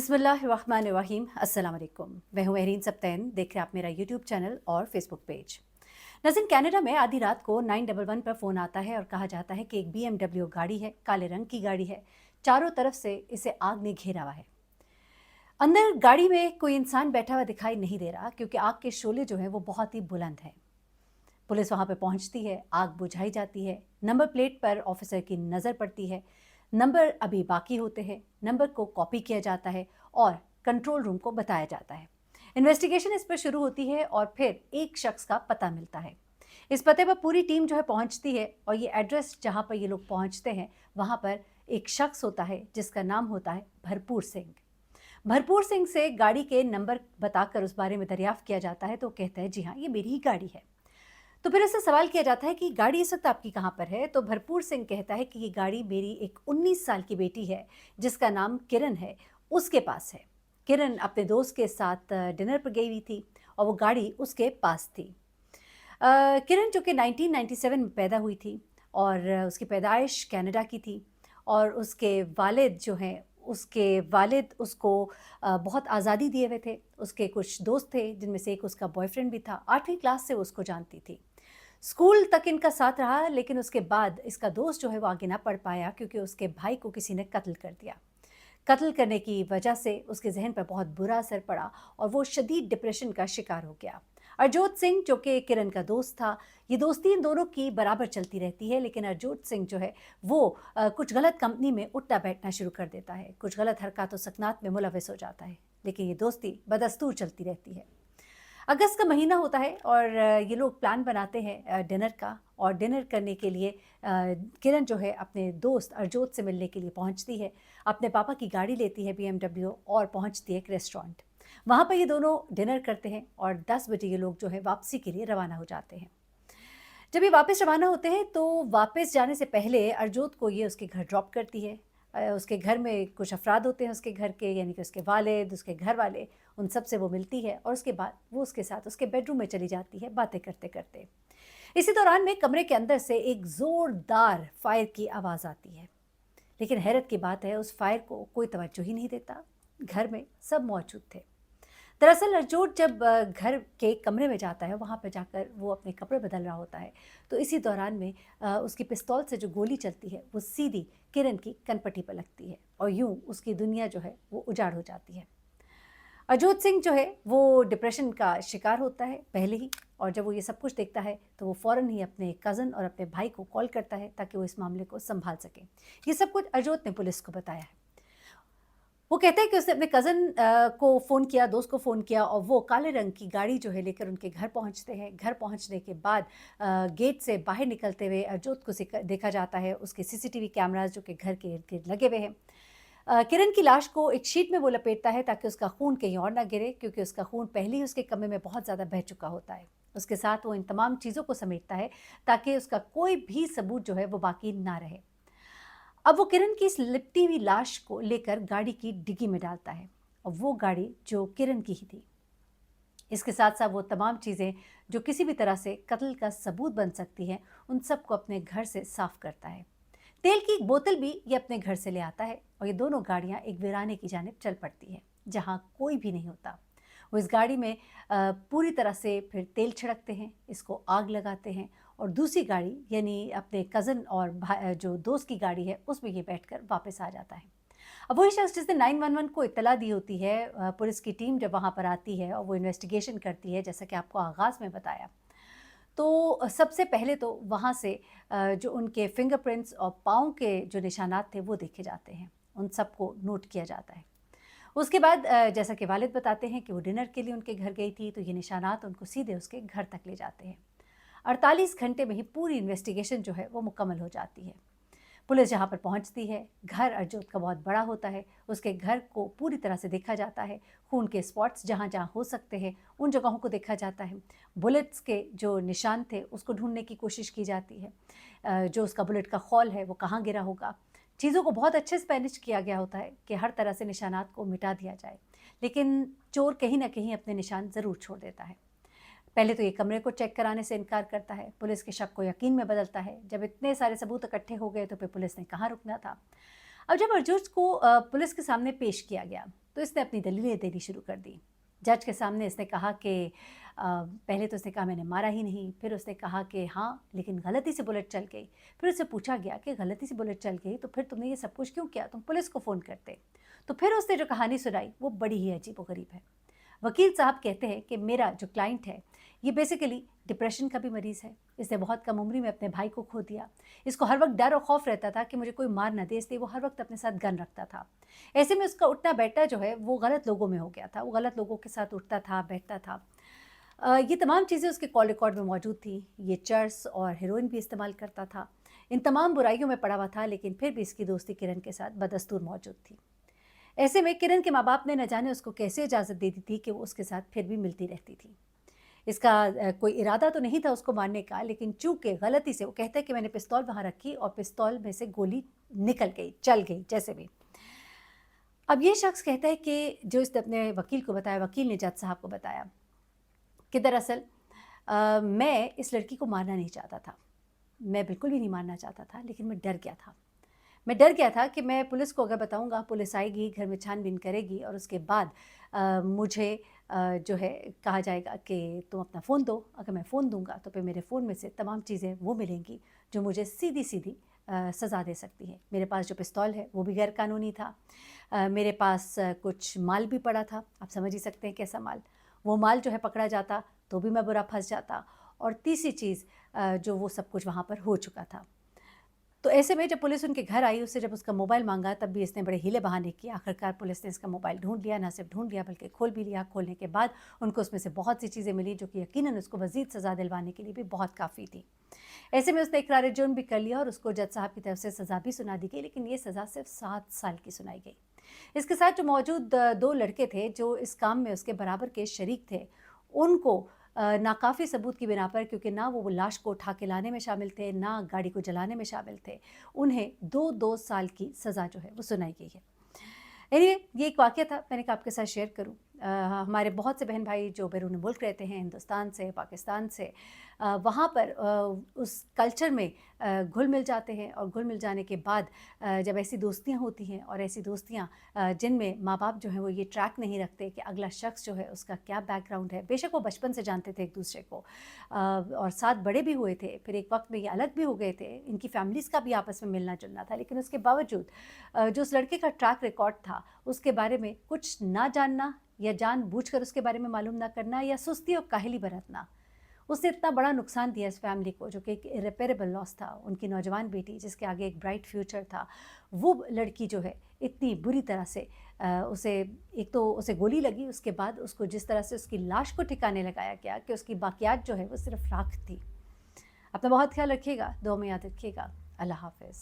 बिस्मिल्लाहिर्रहमानिर्रहीम। अस्सलाम वालेकुम। मैं हूं महरीन सब्तैन। देख रहे हैं आप मेरा यूट्यूब चैनल और फेसबुक पेज। नाज़रीन, कनाडा में आधी रात को 911 पर फ़ोन आता है और कहा जाता है कि एक BMW गाड़ी है, काले रंग की गाड़ी है, चारों तरफ से इसे आग ने घेरा हुआ है। अंदर गाड़ी में कोई इंसान बैठा हुआ दिखाई नहीं दे रहा क्योंकि आग के शोले जो हैं वो बहुत ही बुलंद हैं। पुलिस वहाँ पे पहुँचती है, आग बुझाई जाती है, नंबर प्लेट पर ऑफिसर की नज़र पड़ती है, नंबर अभी बाकी होते हैं, नंबर को कॉपी किया जाता है और कंट्रोल रूम को बताया जाता है। इन्वेस्टिगेशन इस पर शुरू होती है और फिर एक शख्स का पता मिलता है। इस पते पर पूरी टीम जो है पहुँचती है और ये एड्रेस जहाँ पर ये लोग पहुँचते हैं वहाँ पर एक शख्स होता है जिसका नाम होता है भरपूर सिंह। भरपूर सिंह से गाड़ी के नंबर बताकर उस बारे में दरियाफ्त किया जाता है तो कहता है जी हाँ, ये मेरी ही गाड़ी है। तो फिर इससे सवाल किया जाता है कि गाड़ी इस वक्त आपकी कहाँ पर है? तो भरपूर सिंह कहता है कि ये गाड़ी मेरी एक 19 साल की बेटी है जिसका नाम किरण है, उसके पास है। किरण अपने दोस्त के साथ डिनर पर गई हुई थी और वो गाड़ी उसके पास थी। किरण जो कि 1997 में पैदा हुई थी और उसकी पैदाइश कनाडा की थी और उसके वालिद जो हैं उसके वालिद उसको बहुत आज़ादी दिए हुए थे। उसके कुछ दोस्त थे जिनमें से एक उसका बॉयफ्रेंड भी था। 8वीं क्लास से वो उसको जानती थी। स्कूल तक इनका साथ रहा लेकिन उसके बाद इसका दोस्त जो है वो आगे ना पढ़ पाया क्योंकि उसके भाई को किसी ने कत्ल कर दिया। कत्ल करने की वजह से उसके जहन पर बहुत बुरा असर पड़ा और वो शदीद डिप्रेशन का शिकार हो गया। अरजोत सिंह जो कि किरण का दोस्त था, ये दोस्ती इन दोनों की बराबर चलती रहती है लेकिन अरजोत सिंह जो है वो कुछ गलत कंपनी में उठना बैठना शुरू कर देता है, कुछ गलत हरकत व सकनात में मुलविस हो जाता है, लेकिन ये दोस्ती बदस्तूर चलती रहती है। अगस्त का महीना होता है और ये लोग प्लान बनाते हैं डिनर का और डिनर करने के लिए किरण जो है अपने दोस्त अरजोत से मिलने के लिए पहुंचती है। अपने पापा की गाड़ी लेती है BMW और पहुंचती है एक रेस्टोरेंट। वहाँ पर ये दोनों डिनर करते हैं और 10 बजे ये लोग जो है वापसी के लिए रवाना हो जाते हैं। जब ये वापस रवाना होते हैं तो वापस जाने से पहले अरजोत को ये उसके घर ड्रॉप करती है। उसके घर में कुछ अफराद होते हैं उसके घर के, यानी कि उसके वालिद, उसके घर वाले, उन सब से वो मिलती है और उसके बाद वो उसके साथ उसके बेडरूम में चली जाती है बातें करते करते। इसी दौरान में कमरे के अंदर से एक ज़ोरदार फायर की आवाज़ आती है, लेकिन हैरत की बात है उस फायर को कोई तवज्जो ही नहीं देता। घर में सब मौजूद थे। दरअसल अरजोत जब घर के कमरे में जाता है, वहाँ पे जाकर वो अपने कपड़े बदल रहा होता है, तो इसी दौरान में उसकी पिस्तौल से जो गोली चलती है वो सीधी किरण की कनपटी पर लगती है और यूं उसकी दुनिया जो है वो उजाड़ हो जाती है। अरजोत सिंह जो है वो डिप्रेशन का शिकार होता है पहले ही, और जब वो ये सब कुछ देखता है तो वो फ़ौरन ही अपने कज़न और अपने भाई को कॉल करता है ताकि वो इस मामले को संभाल सके। ये सब कुछ अरजोत ने पुलिस को बताया है। वो कहते हैं कि उसने अपने कज़न को फ़ोन किया, दोस्त को फ़ोन किया और वो काले रंग की गाड़ी जो है लेकर उनके घर पहुंचते हैं। घर पहुंचने के बाद गेट से बाहर निकलते हुए अरजोत को देखा जाता है, उसके CCTV कैमरास जो कि घर के इर्द-गिर्द लगे हुए हैं। किरण की लाश को एक शीट में वो लपेटता है ताकि उसका खून कहीं और ना गिरे क्योंकि उसका खून पहले ही उसके कमरे में बहुत ज़्यादा बह चुका होता है। उसके साथ वो इन तमाम चीज़ों को समेटता है ताकि उसका कोई भी सबूत जो है वो बाकी ना रहे। अब वो किरण की इस लिपटी हुई लाश को लेकर गाड़ी की डिग्गी में डालता है और वो गाड़ी जो किरण की ही थी। इसके साथ साथ वो तमाम चीज़ें जो किसी भी तरह से कत्ल का सबूत बन सकती हैं, उन सबको अपने घर से साफ करता है। तेल की एक बोतल भी ये अपने घर से ले आता है और ये दोनों गाड़ियाँ एक वीराने की जानिब चल पड़ती है जहाँ कोई भी नहीं होता। वो इस गाड़ी में पूरी तरह से फिर तेल छिड़कते हैं, इसको आग लगाते हैं और दूसरी गाड़ी यानी अपने कज़न और जो दोस्त की गाड़ी है उसमें ये बैठकर वापस आ जाता है। अब वही शख्स जिसने 911 को इत्तला दी होती है, पुलिस की टीम जब वहाँ पर आती है और वो इन्वेस्टिगेशन करती है जैसा कि आपको आगाज़ में बताया, तो सबसे पहले तो वहाँ से जो उनके फिंगरप्रिंट्स और पाँव के जो निशानात थे वो देखे जाते हैं, उन सबको नोट किया जाता है। उसके बाद जैसा कि वालिद बताते हैं कि वो डिनर के लिए उनके घर गई थी तो ये निशानात उनको सीधे उसके घर तक ले जाते हैं। 48 घंटे में ही पूरी इन्वेस्टिगेशन जो है वो मुकम्मल हो जाती है। पुलिस जहाँ पर पहुँचती है, घर अरजोत का बहुत बड़ा होता है, उसके घर को पूरी तरह से देखा जाता है, खून के स्पॉट्स जहाँ-जहाँ हो सकते हैं उन जगहों को देखा जाता है, बुलेट्स के जो निशान थे उसको ढूँढने की कोशिश की जाती है, जो उसका बुलेट का खौल है वो कहाँ गिरा होगा। चीज़ों को बहुत अच्छे से मैनेज किया गया होता है कि हर तरह से निशानात को मिटा दिया जाए, लेकिन चोर कहीं न कहीं अपने निशान ज़रूर छोड़ देता है। पहले तो ये कमरे को चेक कराने से इनकार करता है, पुलिस के शक को यकीन में बदलता है। जब इतने सारे सबूत इकट्ठे हो गए तो फिर पुलिस ने कहाँ रुकना था। अब जब अर्जुन को पुलिस के सामने पेश किया गया तो इसने अपनी दलीलें देनी शुरू कर दी। जज के सामने इसने कहा कि पहले तो उसने कहा मैंने मारा ही नहीं, फिर उसने कहा कि हाँ लेकिन गलती से बुलेट चल गई। फिर उससे पूछा गया कि गलती से बुलेट चल गई तो फिर तुमने ये सब कुछ क्यों किया, तुम पुलिस को फ़ोन करते। तो फिर उसने जो कहानी सुनाई वो बड़ी ही अजीबोगरीब है। वकील साहब कहते हैं कि मेरा जो क्लाइंट है ये बेसिकली डिप्रेशन का भी मरीज़ है। इसने बहुत कम उम्र में अपने भाई को खो दिया। इसको हर वक्त डर और खौफ रहता था कि मुझे कोई मार ना दे, इसलिए वो हर वक्त अपने साथ गन रखता था। ऐसे में उसका उठना बैठना जो है वो गलत लोगों में हो गया था, वो गलत लोगों के साथ उठता था बैठता था। ये तमाम चीज़ें उसके कॉल रिकॉर्ड में मौजूद थी। ये चर्स और हेरोइन भी इस्तेमाल करता था। इन तमाम बुराइयों में पड़ा हुआ था, लेकिन फिर भी इसकी दोस्ती किरण के साथ बदस्तूर मौजूद थी। ऐसे में किरण के माँ बाप ने न जाने उसको कैसे इजाज़त दे दी थी कि वो उसके साथ फिर भी मिलती रहती थी। इसका कोई इरादा तो नहीं था उसको मारने का, लेकिन चूँकि गलती से वो कहता है कि मैंने पिस्तौल वहाँ रखी और पिस्तौल में से गोली निकल गई, चल गई जैसे भी। अब ये शख्स कहता है कि जो इसने अपने वकील को बताया, वकील ने जज साहब को बताया कि दरअसल मैं इस लड़की को मारना नहीं चाहता था। मैं बिल्कुल भी नहीं मारना चाहता था, लेकिन मैं डर गया था। मैं डर गया था कि मैं पुलिस को अगर बताऊँगा, पुलिस आएगी, घर में छानबीन करेगी और उसके बाद मुझे जो है कहा जाएगा कि तुम अपना फ़ोन दो। अगर मैं फ़ोन दूँगा तो फिर मेरे फ़ोन में से तमाम चीज़ें वो मिलेंगी जो मुझे सीधी-सीधी सज़ा दे सकती हैं। मेरे पास जो पिस्तौल है वो भी गैर कानूनी था। मेरे पास कुछ माल भी पड़ा था। आप समझ ही सकते हैं कैसा माल। वो माल जो है पकड़ा जाता तो भी मैं बुरा फँस जाता। और तीसरी चीज़ जो वो सब कुछ वहाँ पर हो चुका था। तो ऐसे में जब पुलिस उनके घर आई, उससे जब उसका मोबाइल मांगा तब भी इसने बड़े हीले बहाने किए। आखिरकार पुलिस ने इसका मोबाइल ढूंढ लिया, ना सिर्फ ढूंढ लिया बल्कि खोल भी लिया। खोलने के बाद उनको उसमें से बहुत सी चीज़ें मिली जो कि यकीनन उसको मज़ीद सज़ा दिलवाने के लिए भी बहुत काफ़ी थी। ऐसे में उसने इकरार जुर्म भी कर लिया और उसको जज साहब की तरफ से सज़ा भी सुना दी गई, लेकिन ये सज़ा सिर्फ 7 साल की सुनाई गई। इसके साथ जो मौजूद 2 लड़के थे जो इस काम में उसके बराबर के शरीक थे, उनको नाकाफ़ी सबूत की बिना पर, क्योंकि ना वो लाश को उठा के लाने में शामिल थे, ना गाड़ी को जलाने में शामिल थे, उन्हें 2-2 साल की सज़ा जो है वो सुनाई गई है। एनीवे ये एक वाक़या था, मैंने कहा आपके साथ शेयर करूँ। हमारे बहुत से बहन भाई जो बैरून मुल्क रहते हैं, हिंदुस्तान से, पाकिस्तान से, वहाँ पर उस कल्चर में घुल मिल जाते हैं और घुल मिल जाने के बाद जब ऐसी दोस्तियाँ होती हैं और ऐसी दोस्तियाँ जिनमें माँ-बाप जो हैं वो ये ट्रैक नहीं रखते कि अगला शख्स जो है उसका क्या बैकग्राउंड है। बेशक वो बचपन से जानते थे एक-दूसरे को और साथ बड़े भी हुए थे, फिर एक वक़्त में ये अलग भी हो गए थे। इनकी फैमिलीज़ का भी आपस में मिलना-जुलना था, लेकिन उसके बावजूद जो उस लड़के का ट्रैक रिकॉर्ड था, उसके बारे में कुछ ना जानना या जानबूझकर उसके बारे में मालूम ना करना या सुस्ती और काहली बरतना, उसने इतना बड़ा नुकसान दिया इस फैमिली को, जो कि एक इरेपरेबल लॉस था। उनकी नौजवान बेटी जिसके आगे एक ब्राइट फ्यूचर था, वो लड़की जो है इतनी बुरी तरह से उसे, एक तो उसे गोली लगी, उसके बाद उसको जिस तरह से उसकी लाश को ठिकाने लगाया गया कि उसकी बाकियात जो है वो सिर्फ राख थी। अपना बहुत ख्याल रखिएगा, दुआ में याद रखिएगा। अल्लाह हाफ़िज़।